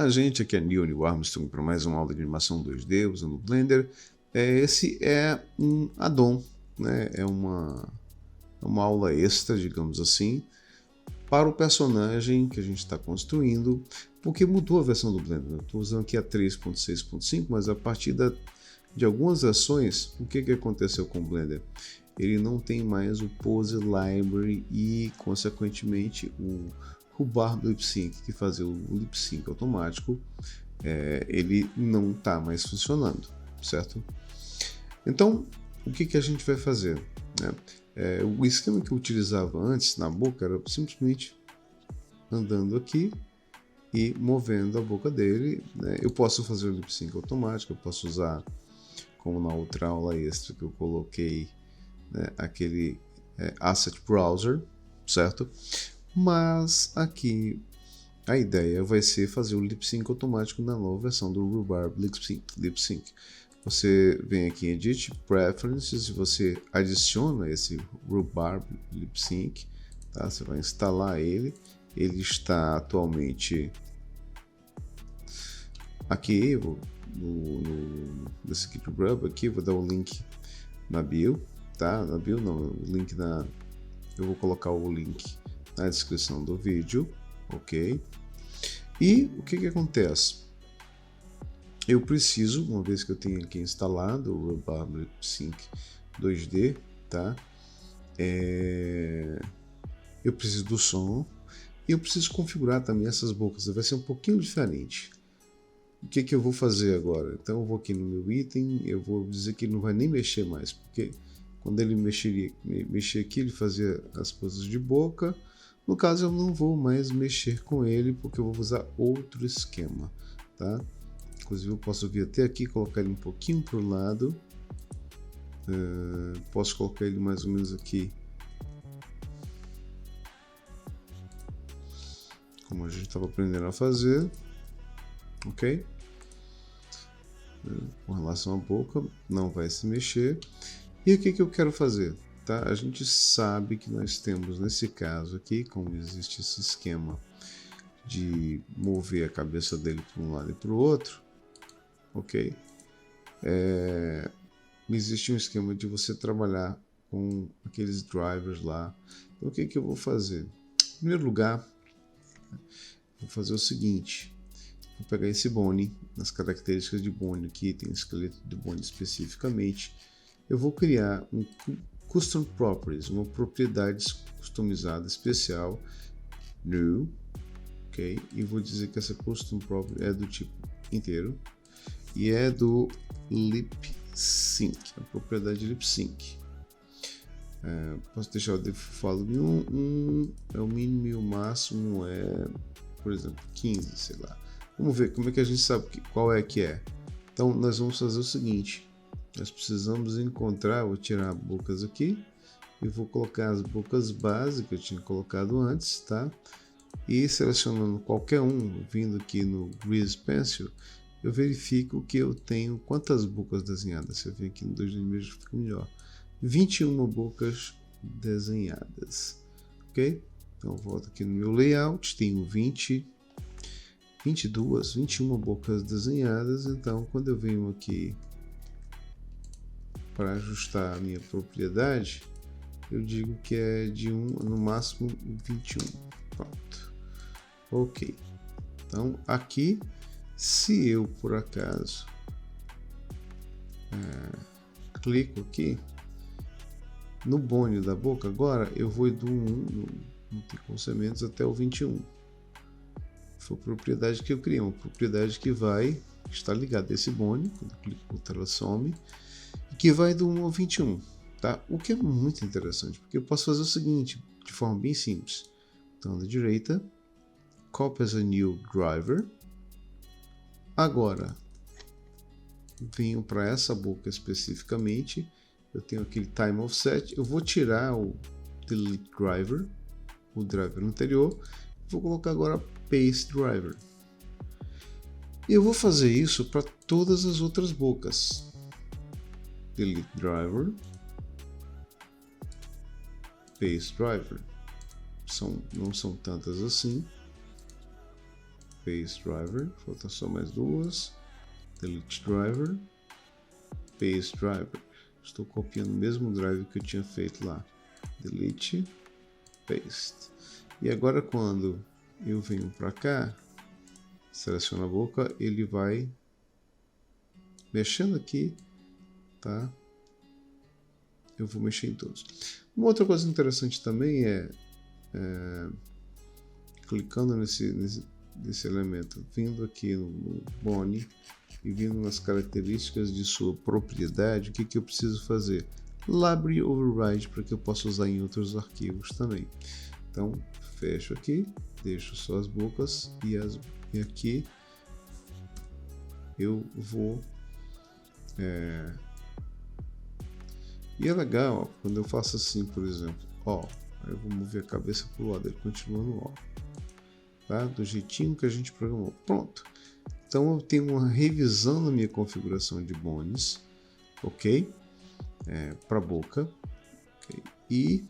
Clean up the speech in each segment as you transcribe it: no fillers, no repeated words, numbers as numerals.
Olá, gente, aqui é Neil Armstrong para mais uma aula de animação 2D usando o Blender. Esse é um add-on, né? É uma aula extra, digamos assim, para o personagem que a gente está construindo, porque mudou a versão do Blender. Eu estou usando aqui a 3.6.5, mas a partir de algumas ações, o que aconteceu com o Blender? Ele não tem mais o Pose Library e, consequentemente, o bar do lip sync, que fazia o lip sync automático, ele não está mais funcionando, certo? Então, o que a gente vai fazer, né? O esquema que eu utilizava antes na boca era simplesmente andando aqui e movendo a boca dele, né? Eu posso fazer o lip sync automático, eu posso usar, como na outra aula extra que eu coloquei, né, aquele Asset Browser, certo? Mas aqui a ideia vai ser fazer o lip sync automático na nova versão do Rhubarb Lip Sync. Você vem aqui em Edit Preferences e você adiciona esse Rhubarb Lip Sync, tá? Você vai instalar ele. Ele está atualmente aqui nesse GitHub aqui. Vou dar o link na bio, tá? Na bio não, o link eu vou colocar o link na descrição do vídeo, ok? E o que acontece? Eu preciso, uma vez que eu tenho aqui instalado o Rhubarb Lip Sync 2D, tá? Eu preciso do som e eu preciso configurar também essas bocas. Vai ser um pouquinho diferente. O que eu vou fazer agora? Então eu vou aqui no meu item, eu vou dizer que ele não vai nem mexer mais, porque quando ele mexer aqui, ele fazia as coisas de boca. No caso, eu não vou mais mexer com ele, porque eu vou usar outro esquema, tá? Inclusive, eu posso vir até aqui, colocar ele um pouquinho para o lado. Posso colocar ele mais ou menos aqui, como a gente estava aprendendo a fazer, ok? Com relação à boca, não vai se mexer. E o que eu quero fazer? Tá? A gente sabe que nós temos, nesse caso aqui, como existe esse esquema de mover a cabeça dele para um lado e para o outro, ok? Existe um esquema de você trabalhar com aqueles drivers lá. Então, o que eu vou fazer? Em primeiro lugar, vou fazer o seguinte. Vou pegar esse bone, nas características de bone aqui, tem o esqueleto de bone especificamente. Eu vou criar um Custom Properties, uma propriedade customizada especial, new, ok? E vou dizer que essa Custom Property é do tipo inteiro e é do Lip Sync, a propriedade Lip Sync. Posso deixar o default de 1, é o mínimo e o máximo é, por exemplo, 15, sei lá. Vamos ver como é que a gente sabe qual é que é. Então nós vamos fazer o seguinte. Nós precisamos encontrar, vou tirar bocas aqui e vou colocar as bocas básicas que eu tinha colocado antes, tá? E selecionando qualquer um, vindo aqui no Grease Pencil, eu verifico que eu tenho quantas bocas desenhadas. Se eu vir aqui no 2D Image fica melhor. 21 bocas desenhadas, ok? Então eu volto aqui no meu layout, tenho 21 bocas desenhadas. Então quando eu venho aqui para ajustar a minha propriedade, eu digo que é de 1 no máximo 21. Pronto. Ok. Então aqui, se eu por acaso clico aqui no bone da boca, agora eu vou do 1 no sementos até o 21. Foi a propriedade que eu criei, uma propriedade que vai estar ligada a esse bone. Quando eu clico, ela some, que vai do 1 ao 21, tá? O que é muito interessante, porque eu posso fazer o seguinte, de forma bem simples. Então, da direita, copy as a new driver. Agora, venho para essa boca especificamente, eu tenho aquele time offset, eu vou tirar o delete driver, o driver anterior, vou colocar agora paste driver. E eu vou fazer isso para todas as outras bocas. Delete driver, paste driver. Não são tantas assim. paste driver, falta só mais duas, delete driver, paste driver. Estou copiando o mesmo drive que eu tinha feito lá, delete, paste. E agora quando eu venho para cá, seleciono a boca, ele vai mexendo aqui, tá? Eu vou mexer em todos. Uma outra coisa interessante também é clicando nesse elemento, vindo aqui no Bone e vindo nas características de sua propriedade, o que eu preciso fazer? Library Override, para que eu possa usar em outros arquivos também. Então, fecho aqui, deixo só as bocas e aqui eu vou... E é legal, ó, quando eu faço assim, por exemplo, ó, eu vou mover a cabeça para o lado, ele continua no ó, tá? Do jeitinho que a gente programou. Pronto. Então eu tenho uma revisão na minha configuração de bones, ok? Para a boca, okay? E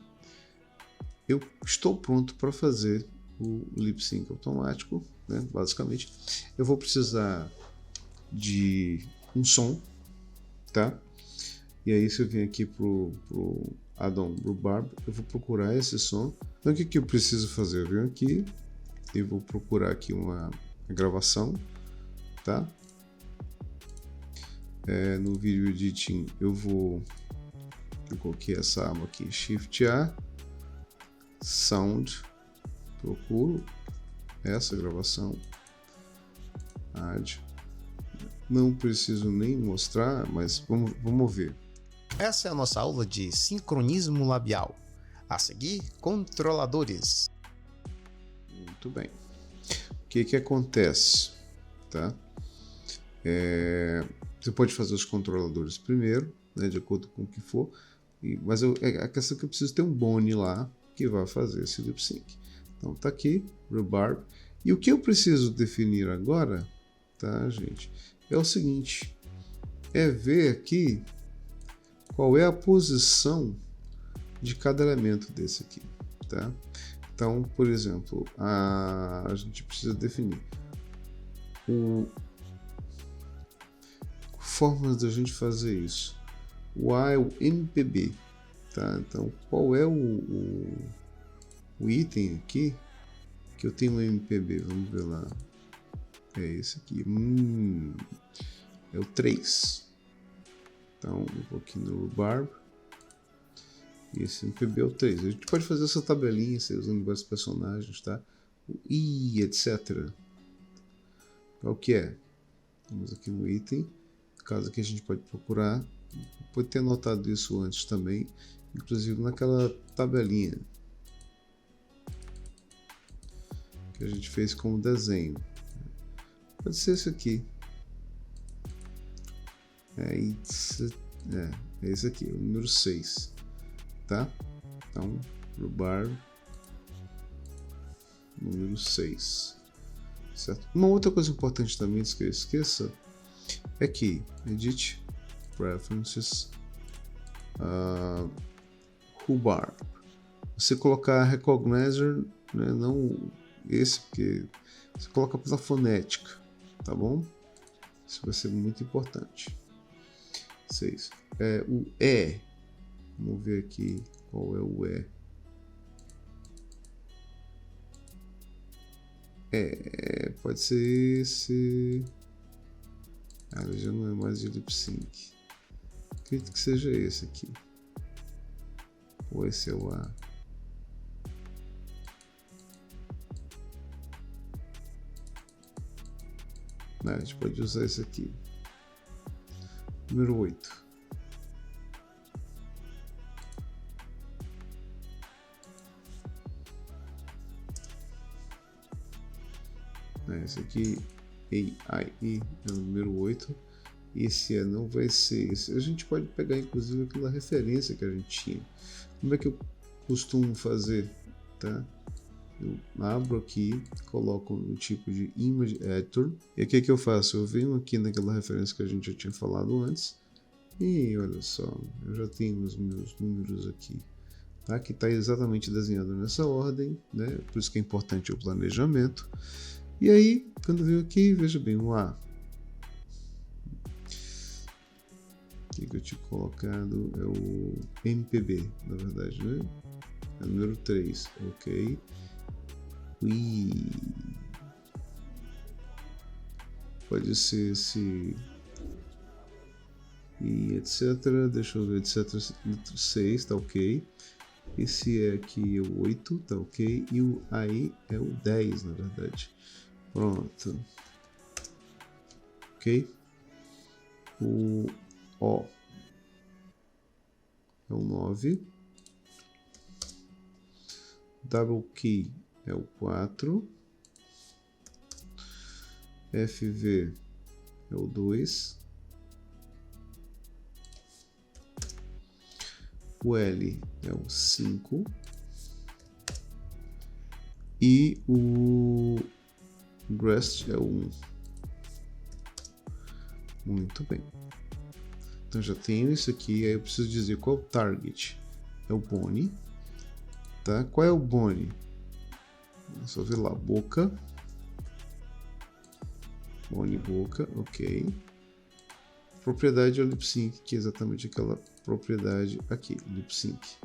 eu estou pronto para fazer o lip sync automático, né? Basicamente, eu vou precisar de um som, tá? E aí se eu vim aqui pro addon Rhubarb, eu vou procurar esse som. Então o que eu preciso fazer? Eu venho aqui e vou procurar aqui uma gravação, tá? No Video Editing eu coloquei essa aba aqui, Shift A, Sound, procuro essa gravação, Add. Não preciso nem mostrar, mas vamos ver. Essa é a nossa aula de sincronismo labial. A seguir, controladores. Muito bem. O que acontece? Tá? Você pode fazer os controladores primeiro, né, de acordo com o que for, mas a questão é que eu preciso ter um bone lá que vai fazer esse lip sync. Então tá aqui, Rhubarb. E o que eu preciso definir agora, tá, gente, é o seguinte, é ver aqui qual é a posição de cada elemento desse aqui, tá? Então, por exemplo, a gente precisa definir formas da gente fazer isso. O A é o MPB, tá? Então, qual é o item aqui que eu tenho um MPB? Vamos ver lá. É esse aqui. É o 3. Então, eu vou aqui no Rhubarb. E esse MPB é o 3. A gente pode fazer essa tabelinha, usando vários personagens, tá? O I, etc. Qual que é? Vamos aqui no item. Caso que a gente pode procurar. Pode ter anotado isso antes também. Inclusive naquela tabelinha que a gente fez como desenho. Pode ser esse aqui. É esse aqui, o número 6. Tá? Então, Rhubarb número 6. Certo? Uma outra coisa importante também, que eu esqueça, é que Edit, Preferences, Rhubarb. Você colocar Recognizer, né, não esse, porque você coloca pela fonética, tá bom? Isso vai ser muito importante. 6. O E. Vamos ver aqui qual é o E. Pode ser esse. Ele já não é mais de lip sync. Acredito que seja esse aqui. Ou esse é o A. A gente pode usar esse aqui. Número 8. Esse aqui, AIE, é o número 8. Esse não vai ser esse. A gente pode pegar inclusive aquela referência que a gente tinha. Como é que eu costumo fazer? Tá? Eu abro aqui, coloco no tipo de Image Editor. E o que eu faço? Eu venho aqui naquela referência que a gente já tinha falado antes. E olha só, eu já tenho os meus números aqui. Tá? Que está exatamente desenhado nessa ordem, né? Por isso que é importante o planejamento. E aí, quando veio aqui, veja bem, o A. O que eu tinha colocado é o MPB, na verdade, né? É o número 3, ok. Ui. Pode ser esse... e etc. Deixa eu ver, etc. 6, tá ok. Esse é aqui é o 8, tá ok. E o aí é o 10, na verdade. Pronto. Ok. O O é o 9. Double key é o 4. FV é o 2. O L é o 5. E o Rest é o 1. Muito bem. Então já tenho isso aqui. Aí eu preciso dizer qual é o target. É o Bone. Tá? Qual é o Bone? É só ver lá. Boca. Bone boca. Ok. Propriedade é o Lip Sync, que é exatamente aquela propriedade aqui. Lip Sync.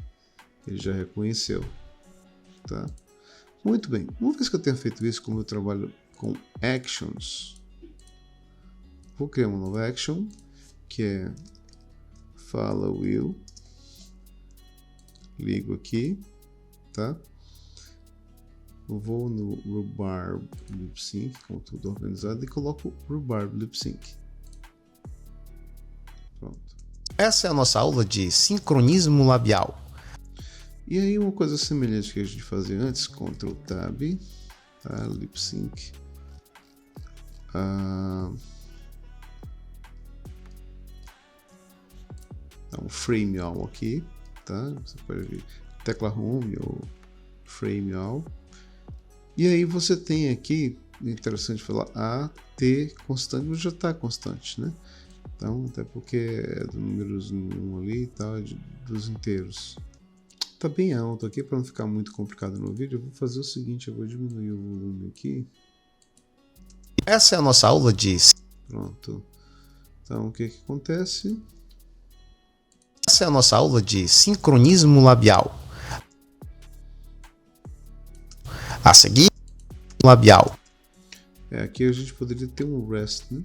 Ele já reconheceu. Tá? Muito bem. Uma vez que eu tenha feito isso, como eu trabalho com actions, vou criar uma nova action, que é follow you. Ligo aqui, tá? Eu vou no Rhubarb Lip Sync, com tudo organizado, e coloco Rhubarb Lip Sync. Pronto. Essa é a nossa aula de sincronismo labial. E aí uma coisa semelhante que a gente fazia antes, Ctrl Tab, tá? Lip Sync. Dá um frame all aqui, tá? Você pode ver tecla home ou frame all. E aí você tem aqui, interessante falar A, T constante, mas já está constante, né? Então, até porque é do números 1 ali e tal, dos inteiros. Tá bem alto aqui, para não ficar muito complicado no vídeo, eu vou fazer o seguinte, eu vou diminuir o volume aqui. Essa é a nossa aula de... Pronto. Então, o que que acontece? Essa é a nossa aula de sincronismo labial. A seguir, labial. Aqui a gente poderia ter um rest, né?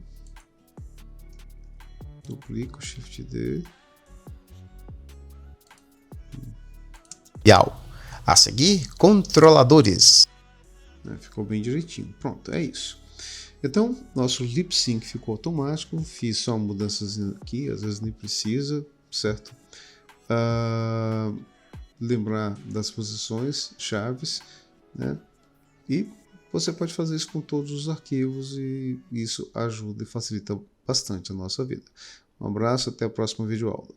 Duplico, Shift D. Labial. A seguir, controladores. Ficou bem direitinho. Pronto, é isso. Então, nosso lip sync ficou automático. Fiz só mudanças aqui, às vezes nem precisa, certo? Lembrar das posições, chaves, né? E você pode fazer isso com todos os arquivos e isso ajuda e facilita bastante a nossa vida. Um abraço, até a próxima videoaula.